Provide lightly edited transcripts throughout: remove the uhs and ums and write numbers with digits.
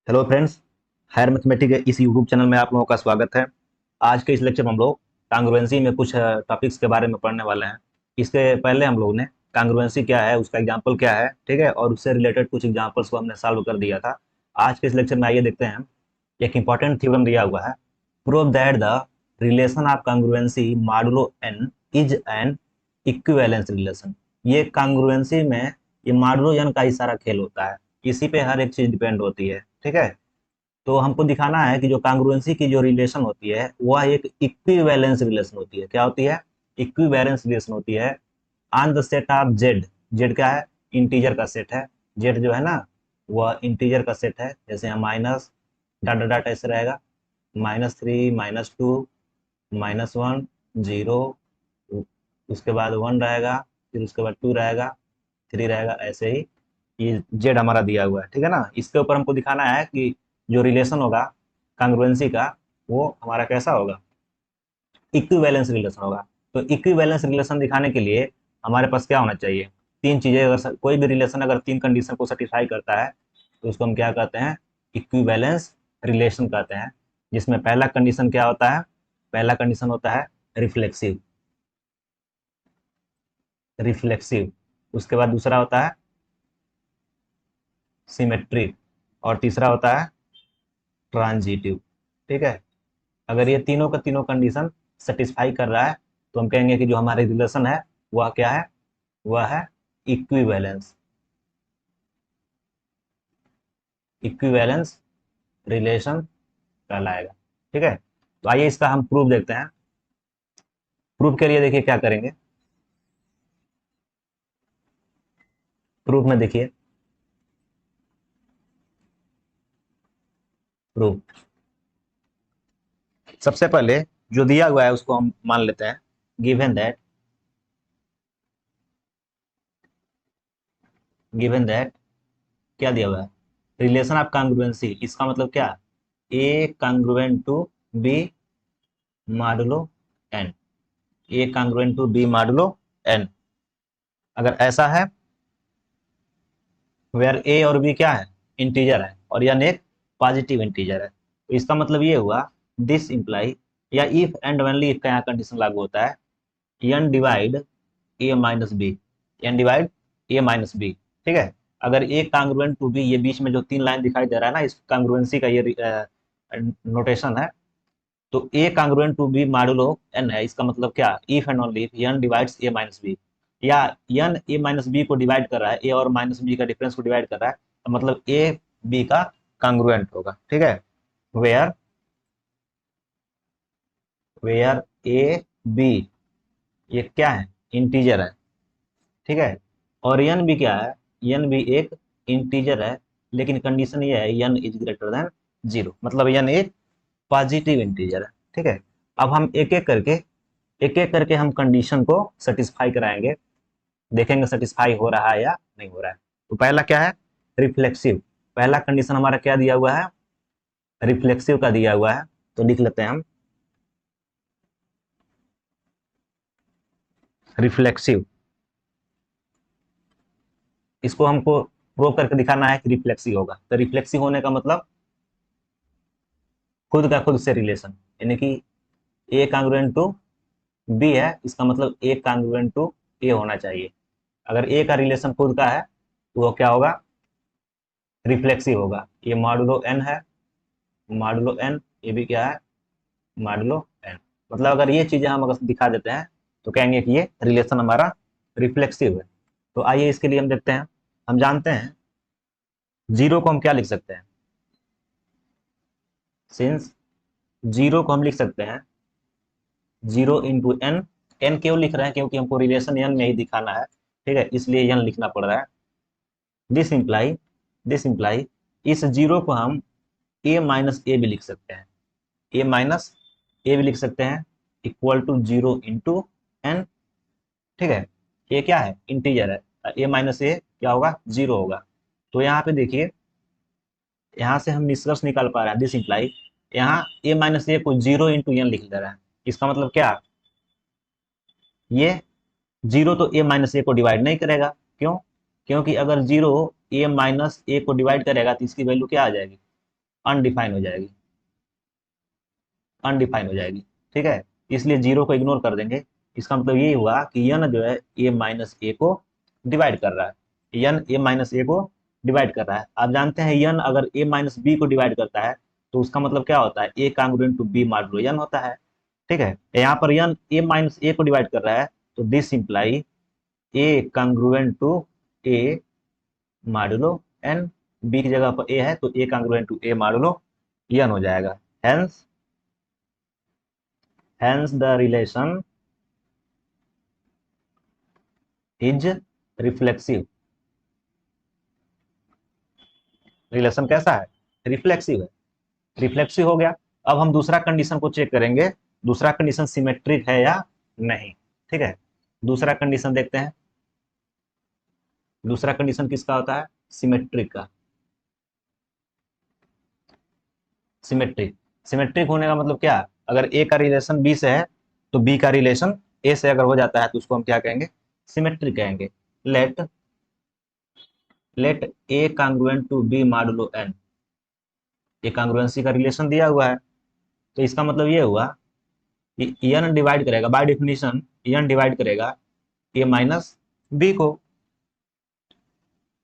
Hello friends, higher mathematics इस YouTube channel में आप लोगों का स्वागत है। आज के इस लेक्चर में हम लोग कांग्रुएंसी में कुछ टॉपिक्स के बारे में पढ़ने वाले हैं। इसके पहले हम लोग ने कांग्रुएंसी क्या है, उसका एग्जांपल क्या है, ठीक है, और उससे रिलेटेड कुछ एग्जांपल्स को हमने सॉल्व कर दिया था। आज के इस लेक्चर में आइए देखते हैं। एक इंपॉर्टेंट थ्योरम दिया हुआ है, prove that the relation of congruence modulo N is an equivalence relation. ये कांग्रुएंसी में ये मॉडुलो एन का ही सारा खेल होता है, इसी पे हर एक चीज डिपेंड होती है, ठीक है। तो हमको दिखाना है कि जो कांग्रुएंसी की जो रिलेशन होती है वह एक इक्विवेलेंस रिलेशन होती है। क्या होती है? इक्विवेलेंस रिलेशन होती है on the set of Z. Z क्या है? इंटीजर का सेट है। जेड जो है ना, वह इंटीजर का सेट है। जैसे हम माइनस डॉट डॉट डॉट ऐसे रहेगा, -3 -2 -1 0, उसके बाद 1 रहेगा, फिर उसके बाद 2 रहेगा, 3 रहेगा, ऐसे ही ये जेड हमारा दिया हुआ है, ठीक है ना। इसके ऊपर हमको दिखाना है कि जो रिलेशन होगा कांग्रुएंसी का वो हमारा कैसा होगा, इक्विवेलेंस रिलेशन होगा। तो इक्विवेलेंस रिलेशन दिखाने के लिए हमारे पास क्या होना चाहिए? तीन चीजें। अगर कोई भी रिलेशन अगर तीन कंडीशन को सेटिस्फाई करता है तो उसको हम क्या कहते हैं? इक्विवेलेंस रिलेशन कहते हैं। जिसमें पहला कंडीशन क्या होता है? पहला कंडीशन होता है रिफ्लेक्सिव। रिफ्लेक्सिव। उसके बाद दूसरा होता है सिमेट्रिक, और तीसरा होता है ट्रांजिटिव, ठीक है। अगर ये तीनों का तीनों कंडीशन सेटिस्फाई कर रहा है तो हम कहेंगे कि जो हमारी रिलेशन है वह क्या है? वह है इक्विवेलेंस। इक्विवेलेंस रिलेशन कहलाएगा, ठीक है। तो आइए इसका हम प्रूफ देखते हैं। प्रूफ के लिए देखिए क्या करेंगे। प्रूफ में देखिए, प्रूफ सबसे पहले जो दिया हुआ है उसको हम मान लेते हैं। गिवन दैट, गिवन दैट क्या दिया हुआ है? Relation of congruence. इसका मतलब क्या? A congruent to B modulo N. A congruent to B modulo N. अगर ऐसा है वेयर ए और बी क्या है? इंटीजर है, और यन एक पॉजिटिव इंटीजर है। तो इसका मतलब ये हुआ, दिस इंप्लाई, या इफ एंड ओनली इफ का यहाँ कंडीशन लागू होता है, एन डिवाइड ए माइनस बी। एन डिवाइड ए माइनस बी, ठीक है। अगर ए कांग्रुएंट टू बी, ये बीच में जो तीन लाइन दिखाई दे रहा है ना, इस कांग्रुएंसी का ये नोटेशन है। तो ए congruent to B modulo N है, इसका मतलब क्या? If and only if N divides A minus B, या एन ए माइनस बी को डिवाइड कर रहा है, ए और माइनस बी का डिफरेंस को डिवाइड कर रहा है, तो मतलब ए बी का कांग्रुएंट होगा, ठीक है। वेयर, वेयर ए बी ये क्या है? इंटीजर है, ठीक है। और एन भी क्या है? एन भी एक इंटीजर है, लेकिन कंडीशन ये है एन इज ग्रेटर देन 0, मतलब एन एक पॉजिटिव इंटीजर है, ठीक है। अब हम एक एक करके हम कंडीशन को सेटिस्फाई कराएंगे, देखेंगे सेटिस्फाई हो रहा है या नहीं हो रहा है। तो पहला क्या है? रिफ्लेक्सिव। पहला कंडीशन हमारा क्या दिया हुआ है? रिफ्लेक्सिव का दिया हुआ है। तो लिख लेते हैं हम रिफ्लेक्सिव। इसको हमको प्रूव करके दिखाना है कि रिफ्लेक्सिव होगा। तो रिफ्लेक्सिव होने का मतलब खुद का खुद से रिलेशन, यानी कि ए कांग्रुएंट टू बी है, इसका मतलब ए कांग्रुएंट टू ए होना चाहिए। अगर ए का रिलेशन खुद का है तो वो क्या होगा? रिफ्लेक्सिव होगा। ये मॉडुलो एन है, मॉडुलो एन, ये भी क्या है? Modulo n. मतलब अगर ये चीजें हम अगर दिखा देते हैं तो कहेंगे कि ये रिलेशन हमारा रिफ्लेक्सिव है। तो आइए इसके लिए हम देखते हैं। हम जानते हैं जीरो को हम क्या लिख सकते हैं? सिंस जीरो को हम लिख सकते हैं 0 × एन क्यों लिख रहे हैं? क्योंकि हमको रिलेशन एन में ही दिखाना है, ठीक है, इसलिए एन लिखना पड़ रहा है। दिस इंप्लाई, दिस इंप्लाई, इस जीरो को हम ए माइनस ए भी लिख सकते हैं। ए माइनस ए भी लिख सकते हैं, इक्वल टू 0 × एन, ठीक है। ये क्या है? इंटीजर है। ए माइनस ए क्या होगा? 0 होगा। तो यहाँ पे देखिए, यहाँ से हम निष्कर्ष निकाल पा रहे हैं, दिस इंप्लाई, यहाँ ए माइनस ए को 0 × एन लिख दे रहा है। इसका मतलब क्या? ये जीरो तो ए माइनस ए को डिवाइड नहीं करेगा। क्यों? क्योंकि अगर जीरो ए माइनस ए को डिवाइड करेगा तो इसकी वैल्यू क्या आ जाएगी? अनडिफाइन हो जाएगी, अनडिफाइन हो जाएगी। ठीक है, इसलिए जीरो को इग्नोर कर देंगे। इसका मतलब ये हुआ कि यन जो है ए माइनस ए को डिवाइड कर रहा है, यन ए माइनस ए को डिवाइड कर रहा है। आप जानते हैं यन अगर ए माइनस बी को डिवाइड करता है तो उसका मतलब क्या होता है? A congruent to B modulo यन होता है। ठीक है, यहाँ पर यन ए माइनस ए को डिवाइड कर रहा है तो this imply a congruent to A modulo n. B की जगह पर ए है तो ए congruent to A modulo n हो जाएगा। Hence hence the relation is reflexive। Relation कैसा है? रिफ्लेक्सिव है। रिफ्लेक्सिव हो गया। अब हम दूसरा कंडीशन को चेक करेंगे, दूसरा कंडीशन सिमेट्रिक है या नहीं। ठीक है, दूसरा कंडीशन देखते हैं। दूसरा कंडीशन किसका होता है? सिमेट्रिक का। सिमेट्रिक, सिमेट्रिक होने का मतलब क्या? अगर ए का रिलेशन बी से है तो बी का रिलेशन ए से अगर हो जाता है तो उसको हम क्या कहेंगे? सिमेट्रिक कहेंगे। Let let a congruent to B modulo n. ये कांग्रुएंसी का रिलेशन दिया हुआ है तो इसका मतलब ये हुआ कि एन डिवाइड करेगा, बाय डेफिनेशन एन डिवाइड करेगा ए माइनस बी को।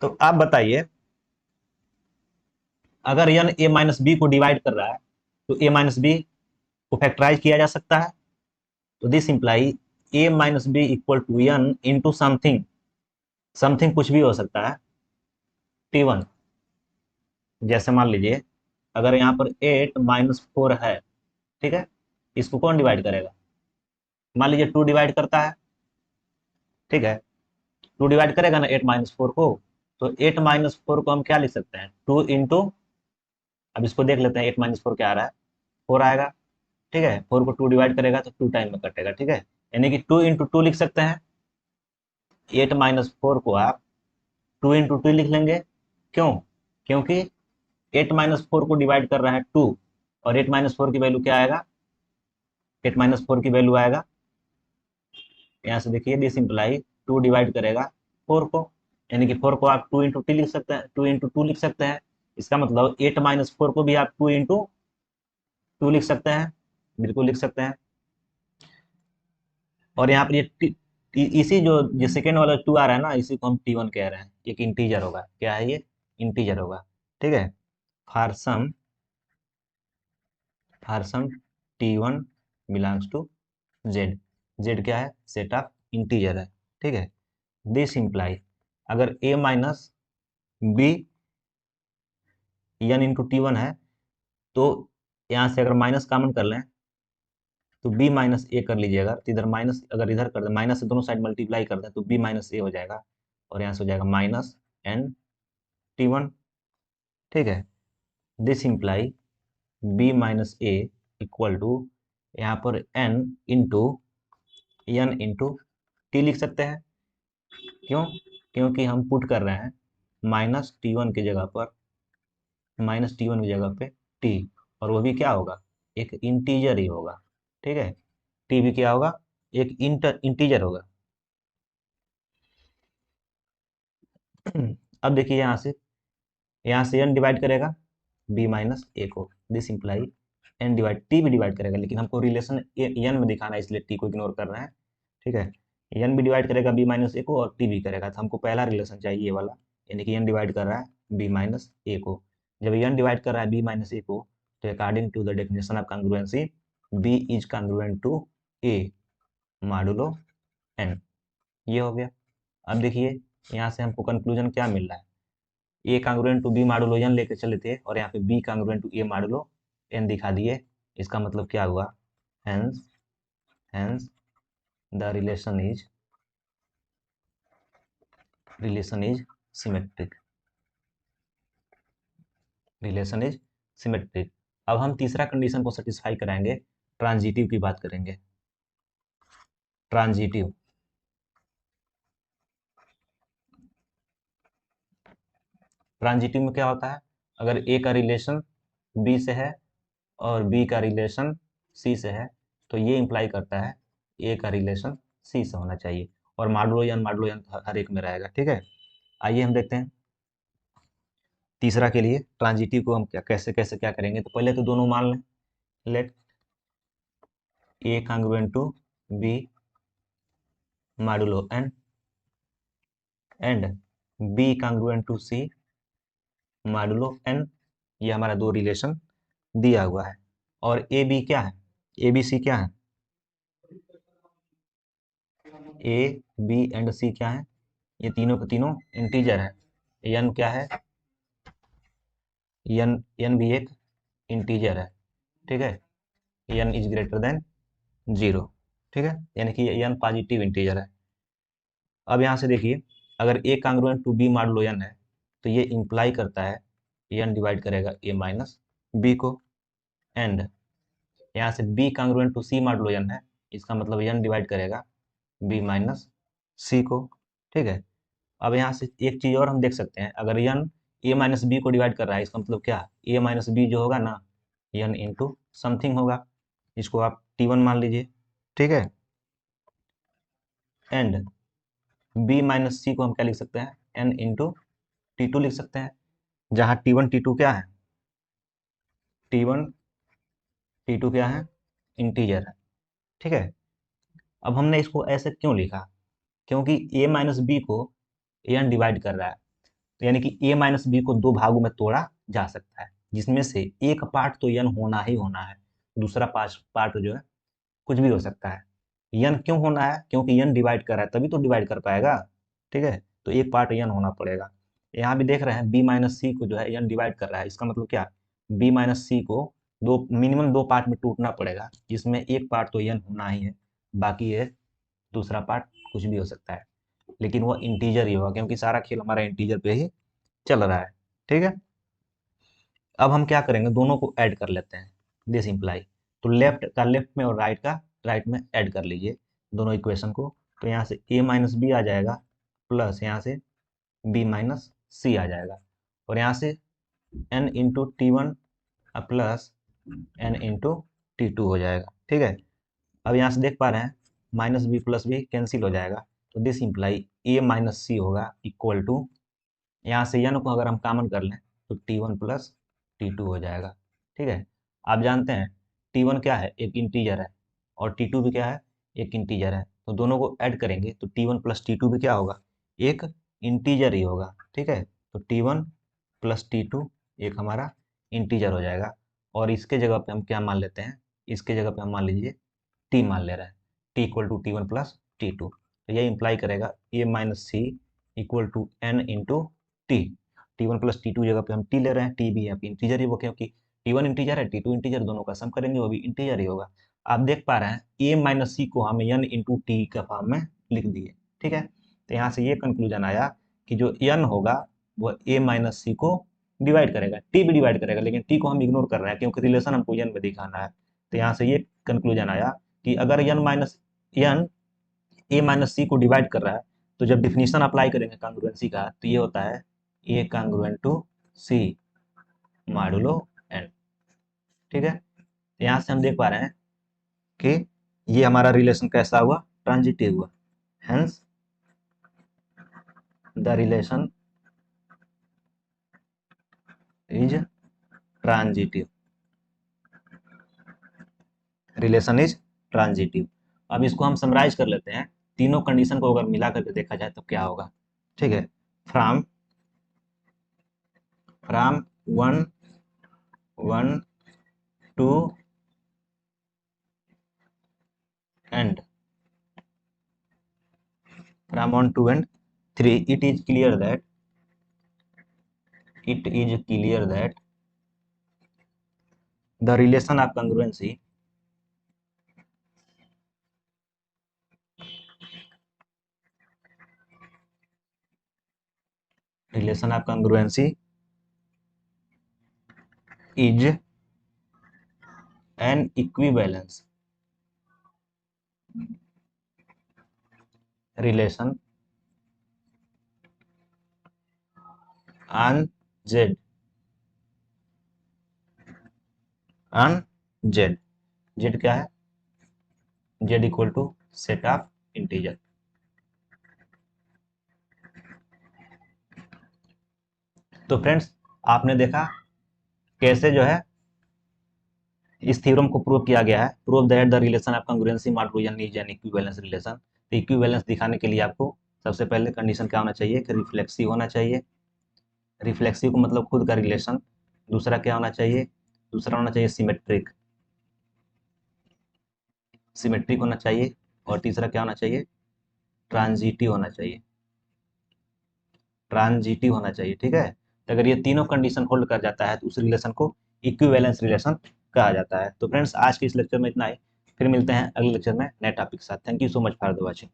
तो आप बताइए, अगर एन ए माइनस बी को डिवाइड कर रहा है तो ए माइनस बी को फैक्टराइज किया जा सकता है। तो this imply a minus b equal to n into something. Something कुछ भी हो सकता है, T1। जैसे मान लीजिए अगर यहाँ पर 8 - 4 है, ठीक है, इसको कौन डिवाइड करेगा? मान लीजिए 2 डिवाइड करता है। ठीक है, 2 डिवाइड करेगा ना 8 - 4 को, तो 8 - 4 को हम क्या लिख सकते हैं? 2 इंटू, अब इसको देख लेते हैं 8 - 4 क्या आ रहा है? 4 आएगा। ठीक है, 4 को 2 डिवाइड करेगा तो 2 टाइम में कटेगा। ठीक है, यानी कि 2 इंटू 2 लिख सकते हैं। 8 - 4 को आप 2 इंटू 2 लिख लेंगे। क्यों? क्योंकि 8 - 4 को डिवाइड कर रहा है 2, और 8 - 4 की वैल्यू क्या आएगा? 8 - 4 की वैल्यू आएगा, यहाँ से देखिए दिस इंप्लाई 2 डिवाइड करेगा 4 को, यानी कि 4 को आप 2 इंटू टी लिख सकते हैं, 2 इंटू 2 लिख सकते हैं। इसका मतलब 8 - 4 को भी आप 2 इंटू 2 लिख सकते हैं, बिल्कुल लिख सकते हैं। और यहाँ पर इसी जो सेकेंड वाला 2 आ रहा है ना, इसी को हम T1 कह रहे हैं। एक इंटीजर होगा, क्या है ये? इंटीजर होगा। ठीक है, for some T1 belongs to z. Z क्या है? सेट ऑफ इंटीजर है। ठीक है, दिस इंप्लाई अगर a minus b n into T1 है तो यहाँ से अगर माइनस कॉमन कर लें तो b माइनस ए कर लीजिएगा, तो इधर माइनस अगर इधर कर दें, माइनस से दोनों साइड मल्टीप्लाई कर दें तो b माइनस ए हो जाएगा, और यहाँ से हो जाएगा माइनस एन T1। ठीक है, this imply b minus a equal to, यहाँ पर n into n into t लिख सकते हैं। क्यों? क्योंकि हम पुट कर रहे हैं -T1 की जगह पर, -T1 की जगह पे t, और वो भी क्या होगा? एक इंटीजर ही होगा। ठीक है, टी भी क्या होगा? एक इंटीजर होगा। अब देखिए यहाँ से n डिवाइड करेगा b माइनस ए को, this imply n divide T भी डिवाइड करेगा, लेकिन हमको रिलेशन n में दिखाना है इसलिए t को इग्नोर कर रहे हैं। ठीक है, n भी डिवाइड करेगा b माइनस ए को और t भी करेगा, तो हमको पहला रिलेशन चाहिए ये वाला, यानी कि n डिवाइड कर रहा है b माइनस ए को। जब n डिवाइड कर रहा है b माइनस ए को, तो according to the definition of congruence b is congruent to a modulo n। ये हो गया। अब देखिए यहाँ से हमको कंक्लूजन क्या मिल रहा है? A congruent to B modulo N लेके चले थे और यहाँ पे B congruent to A modulo N दिखा दिए। इसका मतलब क्या हुआ? Hence hence the relation is symmetric. Relation is symmetric. अब हम तीसरा कंडीशन को सेटिस्फाई कराएंगे, ट्रांजिटिव की बात करेंगे। ट्रांजिटिव, ट्रांजिटिव में क्या होता है? अगर ए का रिलेशन बी से है और बी का रिलेशन सी से है, तो ये इंप्लाई करता है ए का रिलेशन सी से होना चाहिए। और मॉडुलो n हर एक में रहेगा। ठीक है, आइए हम देखते हैं तीसरा के लिए ट्रांजिटिव को हम कैसे कैसे क्या करेंगे। तो पहले तो दोनों मान लें, let a congruent to B modulo n and b congruent to C modulo n। ये हमारा दो रिलेशन दिया हुआ है। और ए बी क्या है, ए बी सी क्या है, ए बी एंड सी क्या है, ये तीनों के तीनों इंटीजर है। n क्या है, n भी एक इंटीजर है। ठीक है, n इज ग्रेटर देन 0। ठीक है, यानी कि n पॉजिटिव इंटीजर है। अब यहाँ से देखिए, अगर A congruent to B modulo n है तो ये इंप्लाई करता है n डिवाइड करेगा a माइनस बी को। एंड यहाँ से B congruent to C modulo n है, इसका मतलब n डिवाइड करेगा b माइनस सी को। ठीक है, अब यहाँ से एक चीज और हम देख सकते हैं, अगर n a माइनस बी को डिवाइड कर रहा है, इसका मतलब क्या, a माइनस बी जो होगा ना, n इंटू समथिंग होगा, इसको आप t1 मान लीजिए। ठीक है, एंड b माइनस सी को हम क्या लिख सकते हैं, n इंटू t2 लिख सकते हैं, जहाँ t1 t2 क्या है, t1 t2 क्या है, इंटीजर है। ठीक है, अब हमने इसको ऐसे क्यों लिखा, क्योंकि a माइनस बी को n डिवाइड कर रहा है, तो यानी कि a माइनस बी को दो भागों में तोड़ा जा सकता है, जिसमें से एक पार्ट तो n होना ही होना है, दूसरा पार्ट जो है कुछ भी हो सकता है। n क्यों होना है, क्योंकि n डिवाइड कर रहा है तभी तो डिवाइड कर पाएगा। ठीक है, तो एक पार्ट n होना पड़ेगा। यहाँ भी देख रहे हैं b माइनस सी को जो है n डिवाइड कर रहा है, इसका मतलब क्या, b माइनस सी को मिनिमम दो पार्ट में टूटना पड़ेगा, जिसमें एक पार्ट तो n होना ही है, बाकी ये दूसरा पार्ट कुछ भी हो सकता है, लेकिन वो इंटीजर ही होगा, क्योंकि सारा खेल हमारा इंटीजर पे ही चल रहा है। ठीक है, अब हम क्या करेंगे, दोनों को ऐड कर लेते हैं, दिस इम्प्लाई, तो लेफ्ट का लेफ्ट में और राइट का राइट में ऐड कर लीजिए दोनों इक्वेशन को। तो यहाँ से a माइनस बी आ जाएगा, प्लस यहाँ से b माइनस सी आ जाएगा, और यहाँ से n into t one plus n into t two हो जाएगा। ठीक है, अब यहाँ से देख पा रहे हैं minus b plus b cancel हो जाएगा, तो this imply a minus c होगा इक्वल टू, यहाँ से n को अगर हम कॉमन कर लें तो t1 प्लस t2 हो जाएगा। ठीक है, आप जानते हैं t1 क्या है, एक इंटीजर है, और t2 भी क्या है, एक इंटीजर है, तो दोनों को ऐड करेंगे तो t1 प्लस t2 भी क्या होगा, एक इंटीजर ही होगा। ठीक है, तो t1 प्लस t2 एक हमारा इंटीजर हो जाएगा, और इसके जगह पे हम क्या मान लेते हैं, इसके जगह पे हम मान लीजिए t मान ले रहे हैं, t equal to t one plus t2, तो ये इंप्लाई करेगा a minus c equal to n into t, t one plus t two जगह पे हम टी ले रहे हैं, टी भी यहाँ पे इंटीजर ही वो, क्योंकि टी वन इंटीजर है, टी टू इंटीजर, दोनों का सम करेंगे वो भी इंटीजर ही होगा। आप देख पा रहे हैं ए माइनस सी को हम एन इंटू टी का फॉर्म में लिख दिए। ठीक है, तो यहाँ से ये कंक्लूजन आया कि जो एन होगा वो ए माइनस सी को डिवाइड करेगा, टी भी डिवाइड करेगा, लेकिन टी को हम इग्नोर कर रहे हैं क्योंकि रिलेशन हमको एन में दिखाना है। तो यहाँ से ये कंक्लूजन आया कि अगर एन ए माइनस सी को डिवाइड कर रहा है, तो जब डिफिनीशन अप्लाई करेंगे कांग्रुएंसी का, तो ये होता है A congruent to C modulo N. ठीक है, यहाँ से हम देख पा रहे हैं कि ये हमारा रिलेशन कैसा हुआ, ट्रांजिटिव हुआ, hence the relation is transitive, relation is transitive. अब इसको हम समराइज कर लेते हैं, तीनों कंडीशन को अगर मिला करके देखा जाए तो क्या होगा। ठीक है, from from one one two and from 1 to and 3, it is clear that the relation of congruency is an equivalence relation on z z। z क्या है, z equal to set of integer. तो friends, आपने देखा कैसे जो है इस theorem को प्रूव किया गया है। Prove that the relation of congruence modulo n is an equivalence relation. तो इक्विवेलेंस दिखाने के लिए आपको सबसे पहले कंडीशन क्या होना चाहिए कि रिफ्लेक्सिव होना चाहिए। रिफ्लेक्सिव को मतलब खुद का रिलेशन। दूसरा क्या होना चाहिए? दूसरा होना चाहिए सिमेट्रिक। सिमेट्रिक होना चाहिए। और तीसरा क्या होना चाहिए? ट्रांजिटिव होना चाहिए। ट्रांजिटिव होना चाहिए, ठीक है। तो अगर ये तीनों कंडीशन होल्ड कर जाता है तो उस रिलेशन को इक्विवेलेंस रिलेशन कहा जाता है। तो फ्रेंड्स, आज के इस लेक्चर में इतना ही। फिर मिलते हैं अगले लेक्चर में नए टॉपिक के साथ। Thank you so much for the watching.